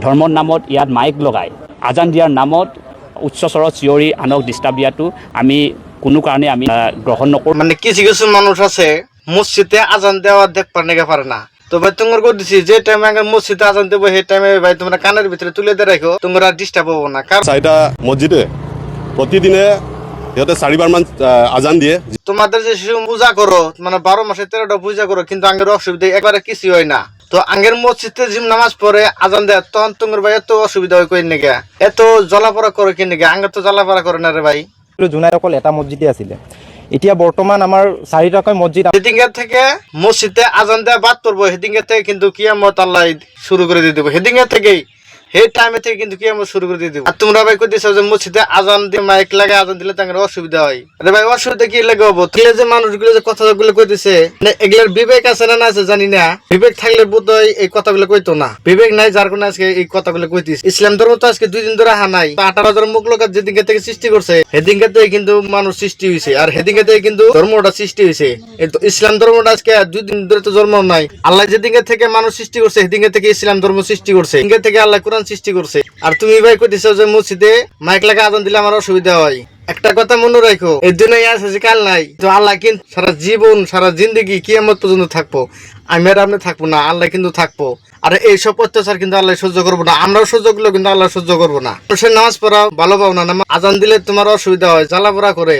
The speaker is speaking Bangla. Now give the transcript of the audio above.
ধৰ্মৰ নামত ইয়াত মাইক লগাই আজান দিয়াৰ নামত উচ্চ স্বৰত চিঞৰি আনক ডিষ্টাৰ্ব দিয়াটো আমি কোনো কাৰণে আমি গ্ৰহণ নকৰোঁ। মানে কিছু কিছু মানুষ আছে মসজিদে আজান দেওয়া দেখবার নেগে পারে না, তো ভাই তোমার কো দিছি যে টাইমে আগে মসজিদে আজান দেবো সেই টাইমে ভাই তোমরা কানের ভিতরে তুলে দিয়ে রাখো, তোমরা ডিস্টার্ব হবো না। কারণ চাৰিটা মছজিদে প্ৰতিদিনে সিহঁতে 4বাৰ মান আজান দিয়ে। তোমাদের যে পূজা করো মানে 12 মাসে 13টা পূজা করো, কিন্তু আঙ্গের অসুবিধা একবারে কিছু হয় না। তো আঙ্গের মসজিদে জিম নামাজ পড়ে আজান দেয় তখন তোমার ভাই এত অসুবিধা হয় কই নেগে, এত জ্বলাপড়া করে কি নেগে? আঙ্গের তো জ্বলাপড়া করে না রে ভাই। জোনাইত অকল এটা মছজিদে আছিলে, এতিয়া বৰ্তমান আমাৰ 4টাকৈ মছজিদ। সেদিনকে থেকে মসজিদে আজান দেওয়া বাদ করবো, সেদিনকে থেকে কিন্তু কিয়ামত আল্লাহ শুরু করে দিয়ে দেবো। সেদিনকে থেকেই সেই টাইমে থেকে কিন্তু কিয়ামত শুরু করে দিয়ে দেবো। আর তোমরা ভাই কইতেছো যে মসজিদে আজান দিয়ে মাইক লাগে আজান দিলে তাদের অসুবিধা হয়। আরে ভাই অসুবিধা কি লাগে হবো? তাহলে যে মানুষগুলো যে কথাগুলো কইতেছে এগুলোর বিবেক আছে না আছে জানি না। বিবেক থাকলে বোধ হয় এই কথাগুলো কইতো না, বিবেক নাই যার কারণে আজকে এই কথাগুলো কইতেছে। ইসলাম ধর্ম তো আজকে 2 দিন ধরে হানাই, 18,000 মুখ লোক যেদিনকে থেকে সৃষ্টি করছে সেদিনকে থেকে কিন্তু মানুষ সৃষ্টি হয়েছে, আর সেদিনকে থেকে কিন্তু ধর্মটা সৃষ্টি হয়েছে। ইসলাম ধর্মটা আজকে 2 দিন ধরে তো জন্ম নাই। আল্লাহ যেদিনকে থেকে মানুষ সৃষ্টি করছে সেদিনকে থেকে ইসলাম ধর্ম সৃষ্টি করছে, সেদিনকে থেকে আল্লাহ কোরআন সৃষ্টি করছে। আর তুমি ভাই কইতেছো যে মসজিদে মাইক লাগা আজান দিলে আমার অসুবিধা হয়। একটা কথা মনে রাখো, এই দুনিয়ায় আছে যে কাল নাই, তো আল্লাহ কিন্তু সারা জীবন সারা জিন্দগি কিয়ামত পর্যন্ত থাকবো। আমি আর আপনি থাকবো না, আল্লাহ কিন্তু থাকবো। আর এইসব অত্যাচার কিন্তু আল্লাহ সহ্য করবো না, আমরাও সহ্য করলেও কিন্তু আল্লাহ সহ্য করবো না। মানুষের নামাজ পড়া ভালো পাও না, আজান দিলে তোমার অসুবিধা হয়, জ্বালাপোড়া করে।